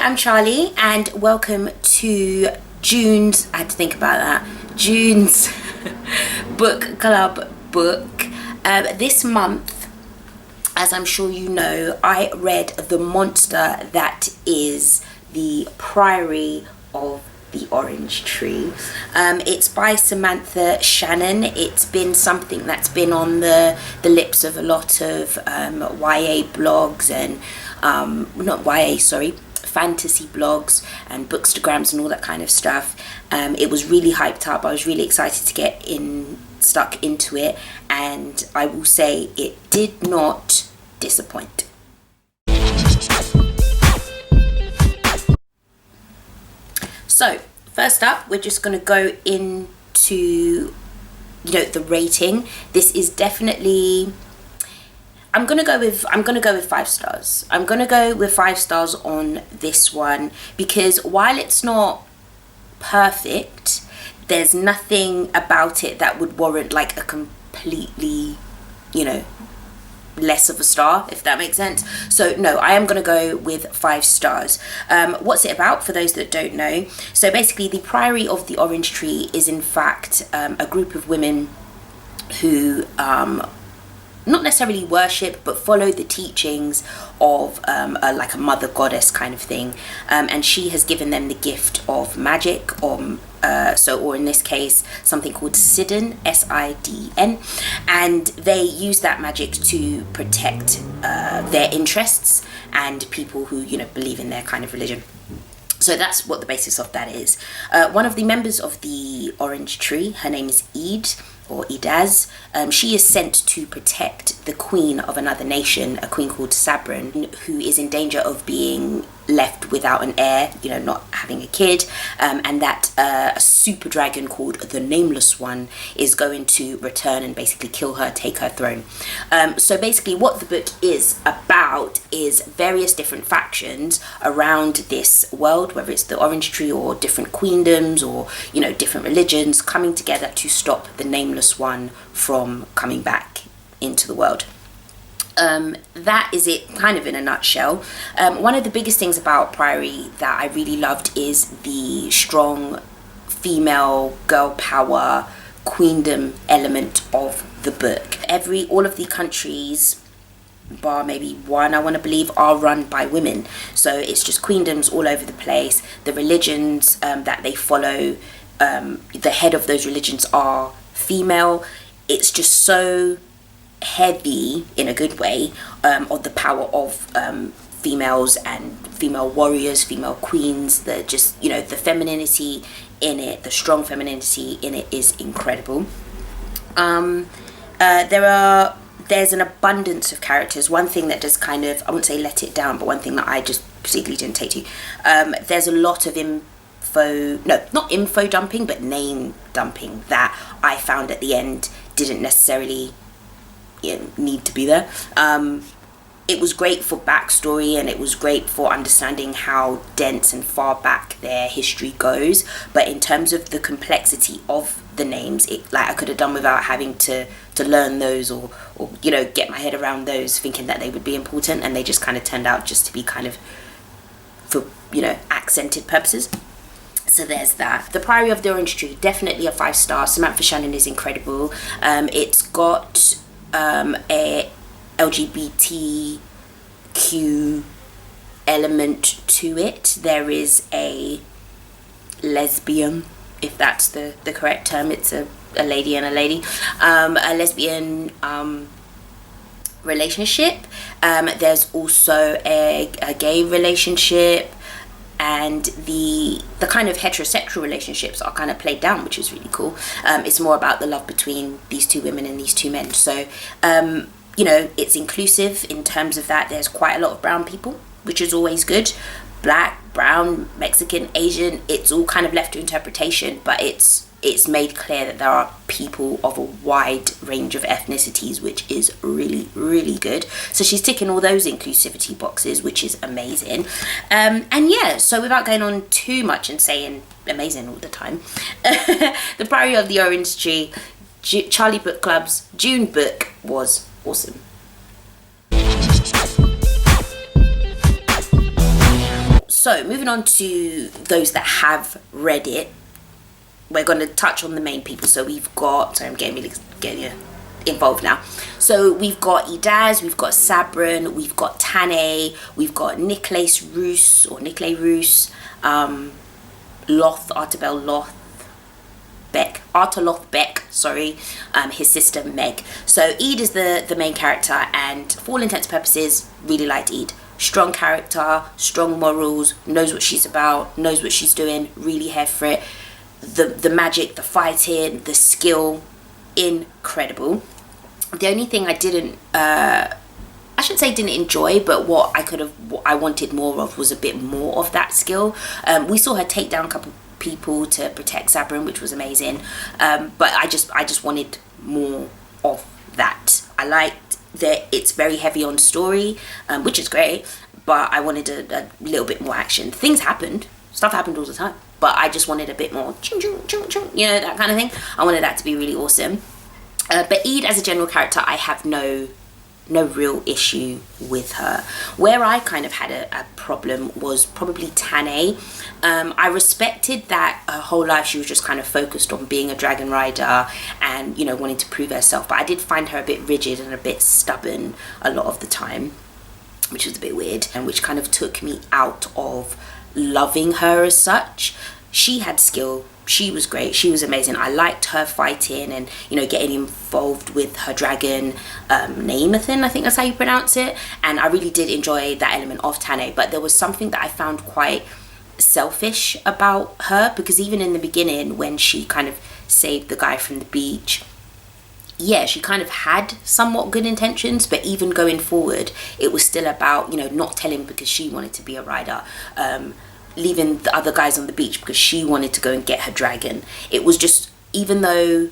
I'm Charli and welcome to June's, I had to think about that, June's book club book. This month, as I'm sure you know, I read the monster that is the Priory of the Orange Tree. It's by Samanthan, Shannon. It's been something that's been on the lips of a lot of YA blogs and fantasy blogs and bookstagrams and all that kind of stuff. It was really hyped up. I was really excited to get stuck into it, and I will say it did not disappoint. So first up, we're just going to go into the rating. This is definitely, I'm gonna go with 5 stars. I'm gonna go with 5 stars on this one because while it's not perfect, there's nothing about it that would warrant like a completely, less of a star, if that makes sense. So no, I am gonna go with 5 stars. What's it about, for those that don't know? So basically, the Priory of the Orange Tree is in fact a group of women who not necessarily worship but follow the teachings of like a mother goddess kind of thing, and she has given them the gift of magic, or in this case something called Sidon, S-I-D-N, and they use that magic to protect their interests and people who believe in their kind of religion. So that's what the basis of that is. One of the members of the Orange Tree, her name is Edaz. She is sent to protect the queen of another nation, a queen called Sabran, who is in danger of being left without an heir, not having a kid, and that a super dragon called the Nameless One is going to return and basically kill her, take her throne. So basically what the book is about is various different factions around this world, whether it's the Orange Tree or different queendoms or different religions coming together to stop the Nameless One from coming back into the world. That is it kind of in a nutshell. One of the biggest things about Priory that I really loved is the strong female girl power queendom element of the book. All of the countries, bar maybe one, I want to believe, are run by women. So it's just queendoms all over the place. The religions that they follow, the head of those religions are female. It's just so heavy in a good way of the power of females and female warriors, female queens. The femininity in it, the strong femininity in it is incredible. There's an abundance of characters. One thing that does kind of, I wouldn't say let it down, but one thing that I just particularly didn't take to, there's a lot of not info dumping, but name dumping that I found at the end didn't necessarily need to be there. It was great for backstory and it was great for understanding how dense and far back their history goes, but in terms of the complexity of the names, I could have done without having to learn those or get my head around those, thinking that they would be important, and they just kind of turned out just to be kind of for accented purposes. So there's that. The Priory of the Orange Tree, definitely a 5 star. Samanthan, Shannon is incredible. It's got a LGBTQ element to it. There is a lesbian, if that's the correct term. It's a lady and a lady. A lesbian relationship. There's also a gay relationship. And the kind of heterosexual relationships are kind of played down, which is really cool. It's more about the love between these two women and these two men. So, it's inclusive in terms of that. There's quite a lot of brown people, which is always good. Black, brown, Mexican, Asian, it's all kind of left to interpretation, but it's made clear that there are people of a wide range of ethnicities, which is really, really good. So she's ticking all those inclusivity boxes, which is amazing. So without going on too much and saying amazing all the time, the Priory of the Orange Tree, Charli Book Club's June book was awesome. So moving on to those that have read it, we're going to touch on the main people. So we've got, sorry, I'm getting involved now. So we've got Idaz, we've got Sabrin, we've got Tane, we've got Nicholas Roos, Loth, Artabel Loth Beck, Arthur Loth Beck, sorry, his sister Meg. So Eid is the main character, and for all intents and purposes, really liked Eid. Strong character, strong morals, knows what she's about, knows what she's doing, really here for it. The magic, the fighting, the skill, incredible. The only thing I didn't, I shouldn't say didn't enjoy, but what I wanted more of was a bit more of that skill. We saw her take down a couple people to protect Sabrin, which was amazing. But I just wanted more of that. I liked that it's very heavy on story, which is great, but I wanted a little bit more action. Stuff happened all the time, but I just wanted a bit more chung, chung, chung, chung, you know, that kind of thing. I wanted that to be really awesome. But Eid as a general character, I have no real issue with her. Where I kind of had a problem was probably Tane. I respected that her whole life she was just kind of focused on being a dragon rider and, you know, wanting to prove herself, but I did find her a bit rigid and a bit stubborn a lot of the time, which was a bit weird, and which kind of took me out of loving her as such. She had skill. She was great. She was amazing. I liked her fighting and, you know, getting involved with her dragon, Namathan, I think that's how you pronounce it. And I really did enjoy that element of Tane. But there was something that I found quite selfish about her, because even in the beginning when she kind of saved the guy from the beach, yeah, she kind of had somewhat good intentions, but even going forward, it was still about, you know, not telling because she wanted to be a rider, leaving the other guys on the beach because she wanted to go and get her dragon. It was just, even though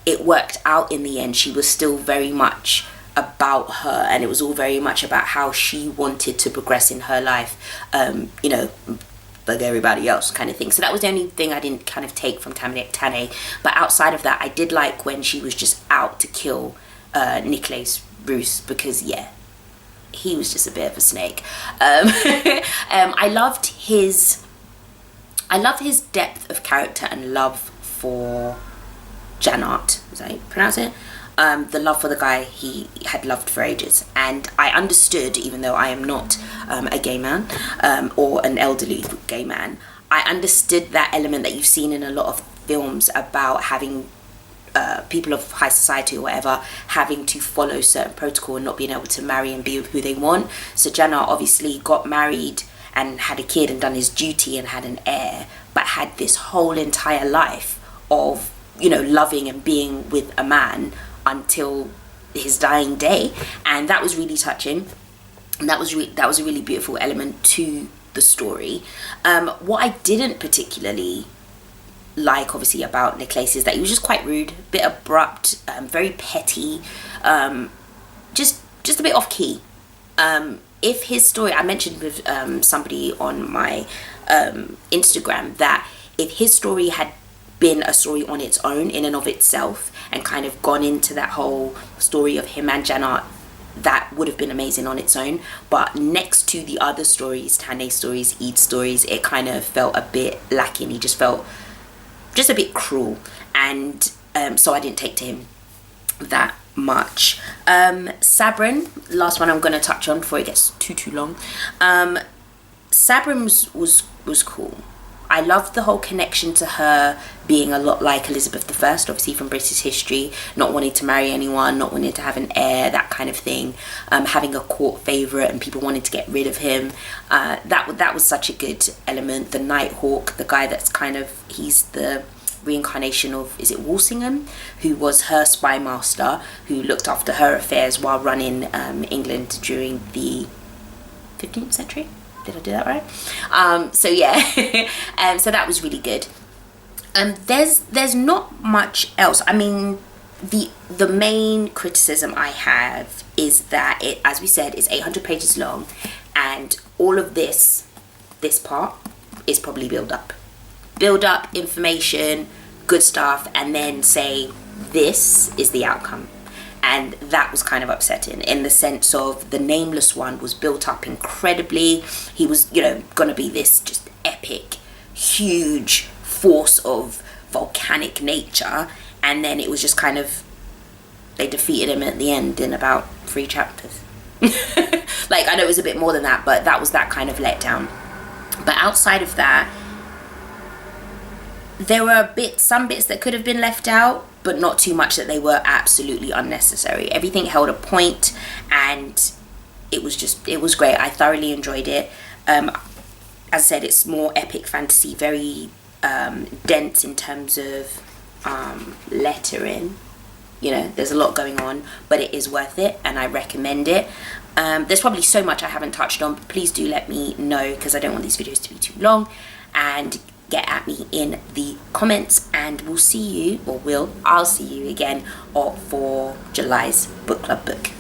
it worked out in the end, she was still very much about her, and it was all very much about how she wanted to progress in her life, you know, like everybody else kind of thing. So that was the only thing I didn't kind of take from Tane. But outside of that, I did like when she was just out to kill Nicholas Roos, because yeah, he was just a bit of a snake. I loved his depth of character and love for Janart, is that how you pronounce it? The love for the guy he had loved for ages. And I understood, even though I am not a gay man, or an elderly gay man, I understood that element that you've seen in a lot of films about having people of high society or whatever having to follow certain protocol and not being able to marry and be with who they want. So Janart obviously got married and had a kid and done his duty and had an heir, but had this whole entire life of, you know, loving and being with a man until his dying day. And that was really touching, and that was a really beautiful element to the story. What I didn't particularly like, obviously, about Nicholas is that he was just quite rude, a bit abrupt, very petty, just a bit off key. If his story, I mentioned with somebody on my Instagram that if his story had been a story on its own in and of itself and kind of gone into that whole story of him and Janart, that would have been amazing on its own. But next to the other stories, Tane's stories, Eid's stories, it kind of felt a bit lacking. He just felt just a bit cruel, and so I didn't take to him that much. Sabrin, last one I'm going to touch on before it gets too long. Sabrin was cool. I loved the whole connection to her being a lot like Elizabeth I, obviously from British history, not wanting to marry anyone, not wanting to have an heir, that kind of thing, having a court favourite and people wanting to get rid of him. That was such a good element. The Nighthawk, the guy that's kind of, he's the reincarnation of, is it Walsingham, who was her spy master, who looked after her affairs while running England during the 15th century. Did I do that right? So yeah, so that was really good. There's not much else. I mean, the main criticism I have is that it, as we said, is 800 pages long, and all of this part is probably build up information, good stuff, and then say this is the outcome. And that was kind of upsetting, in the sense of the nameless one was built up incredibly. He was, you know, gonna be this just epic, huge force of volcanic nature, and then it was just kind of, they defeated him at the end in about 3 chapters. Like, I know it was a bit more than that, but that was that kind of letdown. But outside of that, there were some bits that could have been left out, but not too much that they were absolutely unnecessary. Everything held a point, and it was great. I thoroughly enjoyed it. As I said, it's more epic fantasy, very dense in terms of lettering. You know, there's a lot going on, but it is worth it, and I recommend it. There's probably so much I haven't touched on, but please do let me know, because I don't want these videos to be too long. And get at me in the comments, and I'll see you again for July's book club book.